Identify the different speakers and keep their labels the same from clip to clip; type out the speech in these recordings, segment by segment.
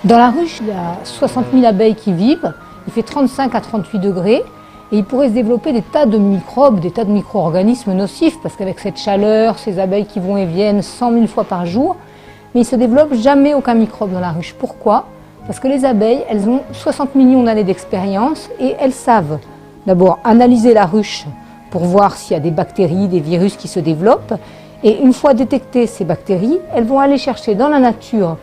Speaker 1: Dans la ruche, il y a 60 000 abeilles qui vivent, il fait 35 à 38 degrés et il pourrait se développer des tas de microbes, des tas de micro-organismes nocifs parce qu'avec cette chaleur, ces abeilles qui vont et viennent 100 000 fois par jour, mais il ne se développe jamais aucun microbe dans la ruche. Pourquoi? Parce que les abeilles, elles ont 60 millions d'années d'expérience et elles savent d'abord analyser la ruche pour voir s'il y a des bactéries, des virus qui se développent. Et une fois détectées ces bactéries, elles vont aller chercher dans la nature,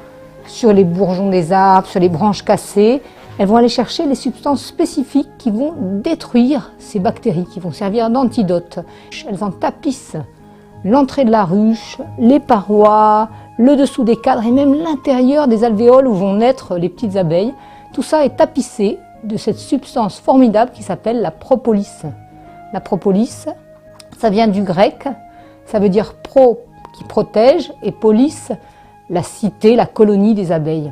Speaker 1: sur les bourgeons des arbres, sur les branches cassées, elles vont aller chercher les substances spécifiques qui vont détruire ces bactéries, qui vont servir d'antidote. Elles en tapissent l'entrée de la ruche, les parois, le dessous des cadres et même l'intérieur des alvéoles où vont naître les petites abeilles. Tout ça est tapissé de cette substance formidable qui s'appelle la propolis. La propolis, ça vient du grec, ça veut dire pro qui protège et polis, la cité, la colonie des abeilles.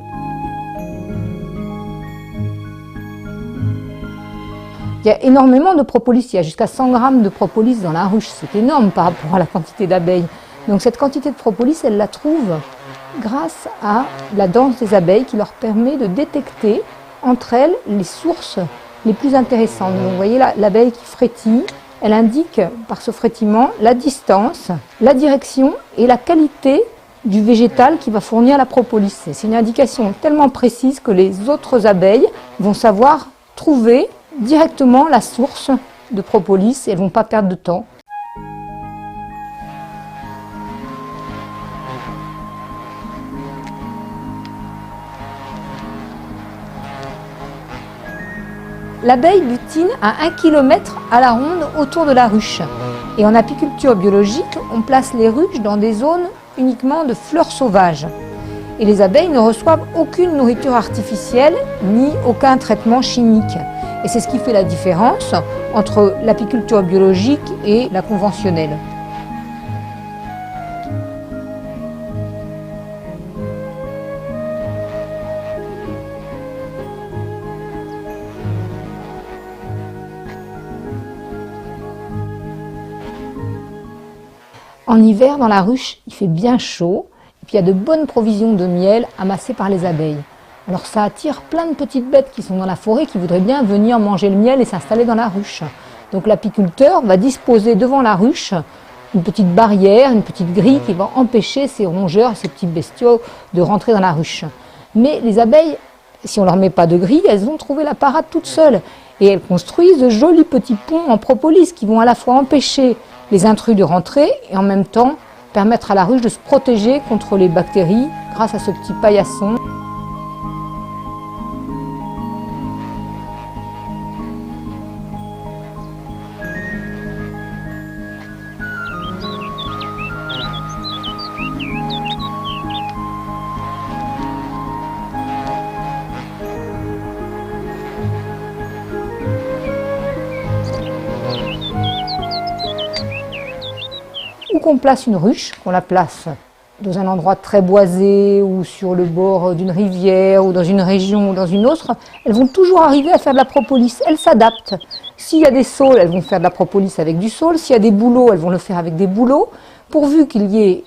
Speaker 1: Il y a énormément de propolis, il y a jusqu'à 100 grammes de propolis dans la ruche, c'est énorme par rapport à la quantité d'abeilles. Donc cette quantité de propolis, elle la trouve grâce à la danse des abeilles qui leur permet de détecter entre elles les sources les plus intéressantes. Donc vous voyez l'abeille qui frétille, elle indique par ce frétillement la distance, la direction et la qualité du végétal qui va fournir la propolis. C'est une indication tellement précise que les autres abeilles vont savoir trouver directement la source de propolis et elles ne vont pas perdre de temps. L'abeille butine à 1 km à la ronde autour de la ruche. Et en apiculture biologique, on place les ruches dans des zones uniquement de fleurs sauvages. Et les abeilles ne reçoivent aucune nourriture artificielle ni aucun traitement chimique. Et c'est ce qui fait la différence entre l'apiculture biologique et la conventionnelle. En hiver, dans la ruche, il fait bien chaud, et puis il y a de bonnes provisions de miel amassées par les abeilles. Alors ça attire plein de petites bêtes qui sont dans la forêt, qui voudraient bien venir manger le miel et s'installer dans la ruche. Donc l'apiculteur va disposer devant la ruche une petite barrière, une petite grille qui va empêcher ces rongeurs, ces petits bestiaux de rentrer dans la ruche. Mais les abeilles, si on ne leur met pas de grille, elles vont trouver la parade toutes seules. Et elles construisent de jolis petits ponts en propolis qui vont à la fois empêcher les intrus de rentrer et en même temps permettre à la ruche de se protéger contre les bactéries grâce à ce petit paillasson. Ou qu'on place une ruche, qu'on la place dans un endroit très boisé ou sur le bord d'une rivière ou dans une région ou dans une autre, elles vont toujours arriver à faire de la propolis. Elles s'adaptent. S'il y a des saules, elles vont faire de la propolis avec du saule. S'il y a des bouleaux, elles vont le faire avec des bouleaux. Pourvu qu'il y ait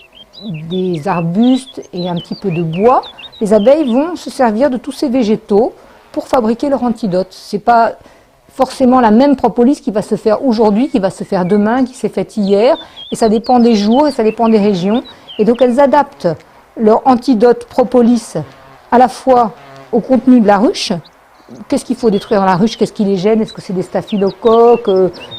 Speaker 1: des arbustes et un petit peu de bois, les abeilles vont se servir de tous ces végétaux pour fabriquer leur antidote. C'est pas forcément la même propolis qui va se faire aujourd'hui, qui va se faire demain, qui s'est faite hier, et ça dépend des jours et ça dépend des régions. Et donc elles adaptent leur antidote propolis à la fois au contenu de la ruche. Qu'est-ce qu'il faut détruire dans la ruche? Qu'est-ce qui les gêne? Est-ce que c'est des staphylocoques,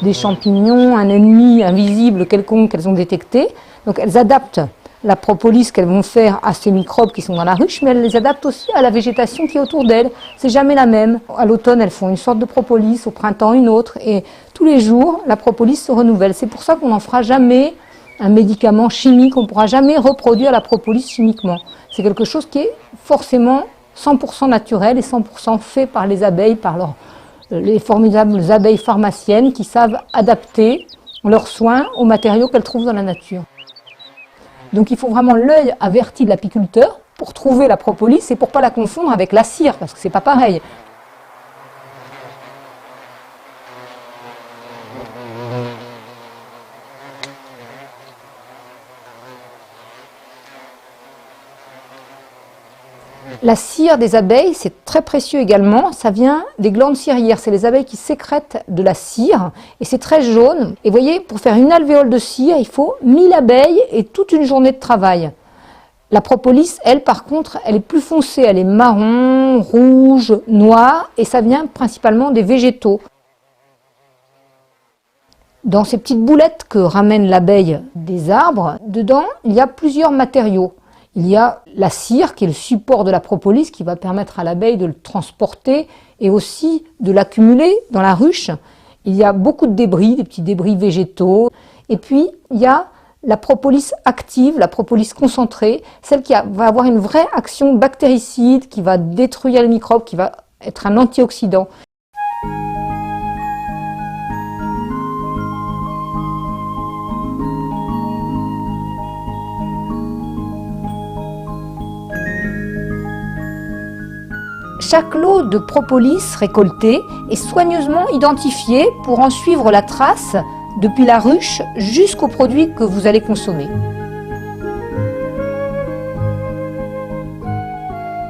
Speaker 1: des champignons, un ennemi invisible quelconque qu'elles ont détecté? Donc elles adaptent la propolis qu'elles vont faire à ces microbes qui sont dans la ruche, mais elles les adaptent aussi à la végétation qui est autour d'elles. C'est jamais la même. À l'automne, elles font une sorte de propolis, au printemps une autre, et tous les jours, la propolis se renouvelle. C'est pour ça qu'on n'en fera jamais un médicament chimique, on ne pourra jamais reproduire la propolis chimiquement. C'est quelque chose qui est forcément 100% naturel et 100% fait par les abeilles, par les formidables abeilles pharmaciennes qui savent adapter leurs soins aux matériaux qu'elles trouvent dans la nature. Donc il faut vraiment l'œil averti de l'apiculteur pour trouver la propolis et pour ne pas la confondre avec la cire, parce que ce n'est pas pareil. La cire des abeilles, c'est très précieux également. Ça vient des glandes cirières. C'est les abeilles qui sécrètent de la cire et c'est très jaune. Et vous voyez, pour faire une alvéole de cire, il faut 1000 abeilles et toute une journée de travail. La propolis, elle, par contre, elle est plus foncée. Elle est marron, rouge, noire et ça vient principalement des végétaux. Dans ces petites boulettes que ramène l'abeille des arbres, dedans, il y a plusieurs matériaux. Il y a la cire qui est le support de la propolis qui va permettre à l'abeille de le transporter et aussi de l'accumuler dans la ruche. Il y a beaucoup de débris, des petits débris végétaux. Et puis, il y a la propolis active, la propolis concentrée, celle qui va avoir une vraie action bactéricide, qui va détruire les microbes, qui va être un antioxydant. Chaque lot de propolis récolté est soigneusement identifié pour en suivre la trace depuis la ruche jusqu'au produit que vous allez consommer.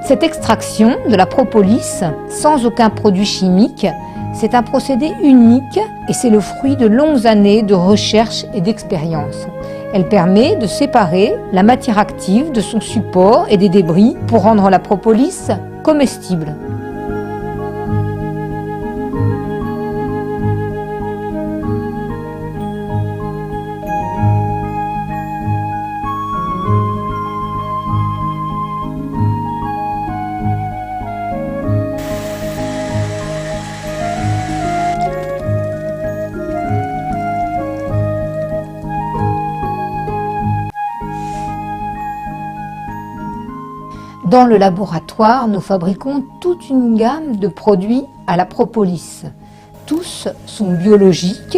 Speaker 1: Cette extraction de la propolis, sans aucun produit chimique, c'est un procédé unique et c'est le fruit de longues années de recherche et d'expérience. Elle permet de séparer la matière active de son support et des débris pour rendre la propolis comestible. Dans le laboratoire, nous fabriquons toute une gamme de produits à la propolis. Tous sont biologiques,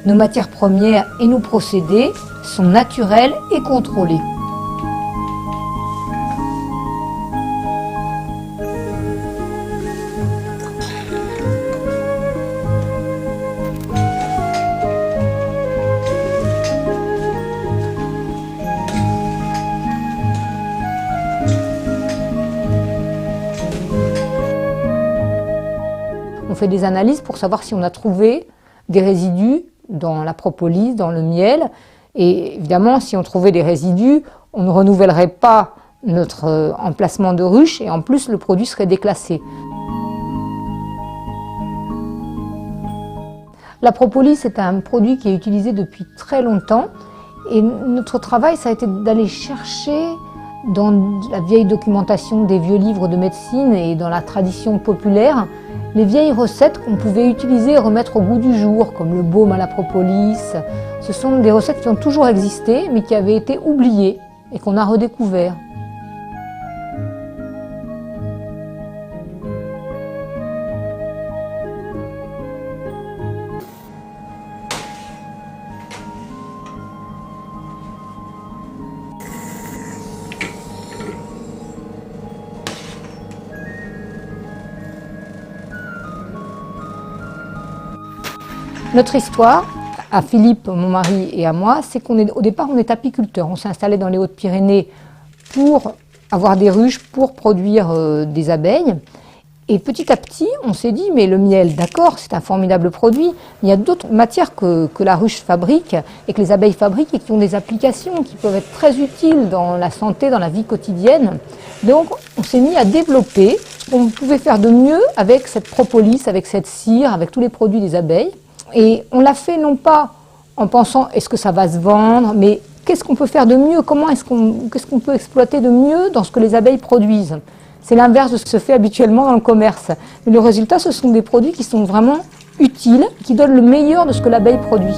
Speaker 1: nos matières premières et nos procédés sont naturels et contrôlés. On fait des analyses pour savoir si on a trouvé des résidus dans la propolis, dans le miel. Et évidemment, si on trouvait des résidus, on ne renouvellerait pas notre emplacement de ruche et en plus le produit serait déclassé. La propolis est un produit qui est utilisé depuis très longtemps et notre travail, ça a été d'aller chercher dans la vieille documentation des vieux livres de médecine et dans la tradition populaire les vieilles recettes qu'on pouvait utiliser et remettre au goût du jour, comme le baume à la propolis. Ce sont des recettes qui ont toujours existé, mais qui avaient été oubliées et qu'on a redécouvert. Notre histoire, à Philippe, mon mari et à moi, c'est qu'au départ, on est apiculteurs. On s'est installé dans les Hautes-Pyrénées pour avoir des ruches, pour produire des abeilles. Et petit à petit, on s'est dit, mais le miel, d'accord, c'est un formidable produit, mais il y a d'autres matières que la ruche fabrique et que les abeilles fabriquent et qui ont des applications qui peuvent être très utiles dans la santé, dans la vie quotidienne. Donc, on s'est mis à développer ce qu'on pouvait faire de mieux avec cette propolis, avec cette cire, avec tous les produits des abeilles. Et on l'a fait non pas en pensant est-ce que ça va se vendre, mais qu'est-ce qu'on peut faire de mieux, qu'est-ce qu'on peut exploiter de mieux dans ce que les abeilles produisent. C'est l'inverse de ce qui se fait habituellement dans le commerce. Mais le résultat, ce sont des produits qui sont vraiment utiles, qui donnent le meilleur de ce que l'abeille produit.